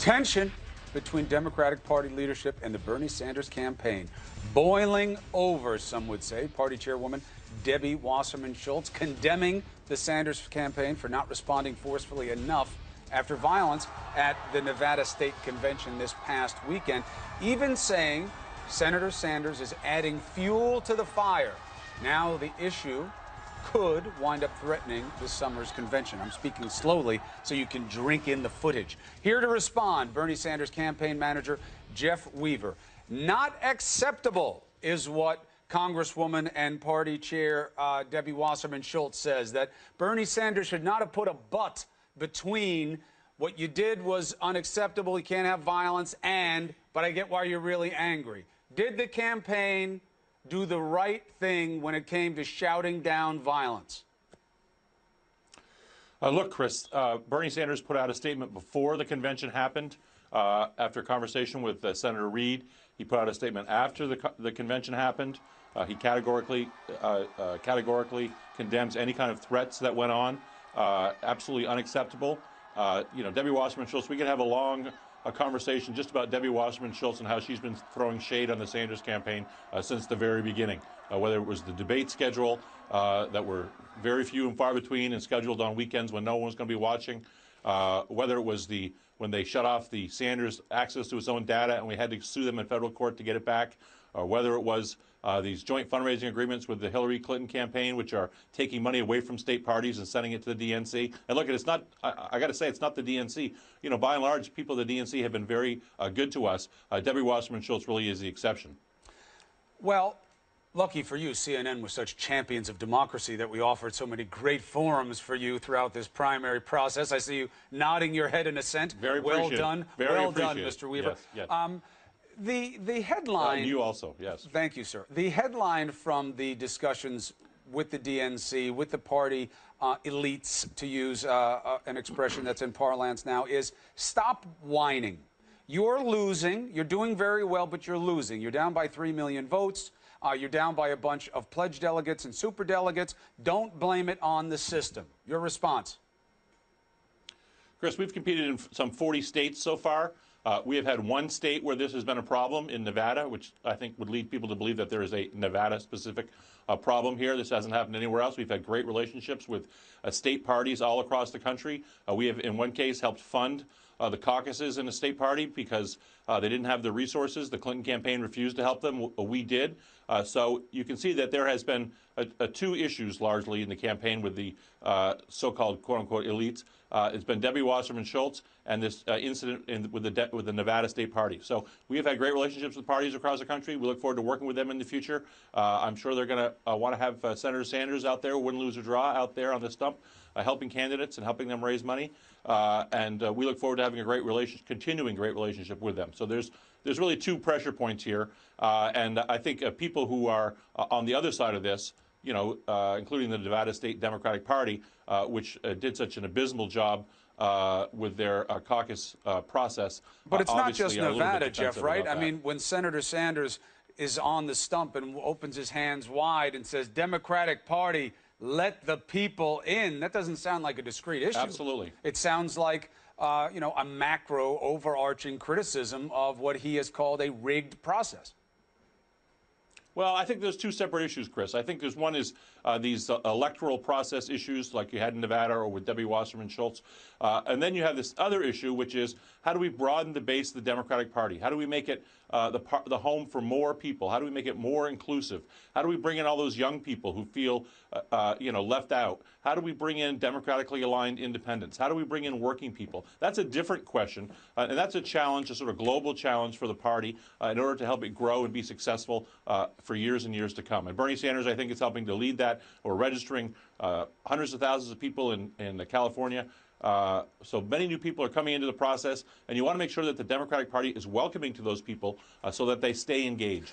Tension between Democratic Party leadership and the Bernie Sanders campaign boiling over, some would say. Party chairwoman Debbie Wasserman Schultz condemning the Sanders campaign for not responding forcefully enough after violence at the Nevada State Convention this past weekend, even saying Senator Sanders is adding fuel to the fire. Now the issue could wind up threatening this summer's convention. I'm speaking slowly so you can drink in the footage. Here to respond, Bernie Sanders campaign manager Jeff Weaver. Not acceptable is what Congresswoman and party chair Debbie Wasserman Schultz says, that Bernie Sanders should not have put a but between what you did was unacceptable, you can't have violence, but I get why you're really angry. Did the campaign do the right thing when it came to shouting down violence? Look, Chris, Bernie Sanders put out a statement before the convention happened. After a conversation with Senator Reid, he put out a statement after the convention happened. He categorically condemns any kind of threats that went on. Absolutely unacceptable. Debbie Wasserman Schultz, we could have a conversation just about Debbie Wasserman Schultz and how she's been throwing shade on the Sanders campaign since the very beginning, whether it was the debate schedule that were very few and far between and scheduled on weekends when no one was going to be watching, whether it was when they shut off the Sanders access to his own data and we had to sue them in federal court to get it back, or whether it was these joint fundraising agreements with the Hillary Clinton campaign, which are taking money away from state parties and sending it to the DNC. And look, it's not, I got to say, it's not the DNC. By and large, people at the DNC have been very good to us. Debbie Wasserman Schultz really is the exception. Well, lucky for you, CNN was such champions of democracy that we offered so many great forums for you throughout this primary process. I see you nodding your head in assent. Very well done. Well done, it. Mr. Weaver. Yes, yes. The headline... you also, yes. Thank you, sir. The headline from the discussions with the DNC, with the party elites, to use an expression that's in parlance now, is stop whining. You're losing. You're doing very well, but you're losing. You're down by 3 million votes. You're down by a bunch of pledged delegates and superdelegates. Don't blame it on the system. Your response? Chris, we've competed in some 40 states so far. We have had one state where this has been a problem, in Nevada, which I think would lead people to believe that there is a Nevada-specific problem here. This hasn't happened anywhere else. We've had great relationships with state parties all across the country. We have, in one case, helped fund the caucuses in a state party because they didn't have the resources. The Clinton campaign refused to help them. We did. So you can see that there has been two issues largely in the campaign with the so-called quote-unquote elites. It's been Debbie Wasserman Schultz and this incident with the Nevada State Party. So we have had great relationships with parties across the country. We look forward to working with them in the future. I'm sure they're going to want to have Senator Sanders out there, win, lose, or draw, out there on the stump, helping candidates and helping them raise money. And we look forward to having a continuing great relationship with them. So there's really two pressure points here. And I think people who are on the other side of this, including the Nevada State Democratic Party, which did such an abysmal job with their caucus process. But it's not just Nevada, Jeff, right? I mean, when Senator Sanders is on the stump and opens his hands wide and says, Democratic Party, let the people in, that doesn't sound like a discrete issue. Absolutely. It sounds like, a macro overarching criticism of what he has called a rigged process. Well, I think there's two separate issues, Chris. I think one is these electoral process issues like you had in Nevada or with Debbie Wasserman Schultz. And then you have this other issue, which is how do we broaden the base of the Democratic Party? How do we make it the home for more people? How do we make it more inclusive? How do we bring in all those young people who feel, left out? How do we bring in democratically aligned independents? How do we bring in working people? That's a different question, and that's a challenge, a sort of global challenge for the party in order to help it grow and be successful for years and years to come. And Bernie Sanders, I think, is helping to lead that. We're registering hundreds of thousands of people in California. So many new people are coming into the process, and you want to make sure that the Democratic Party is welcoming to those people so that they stay engaged.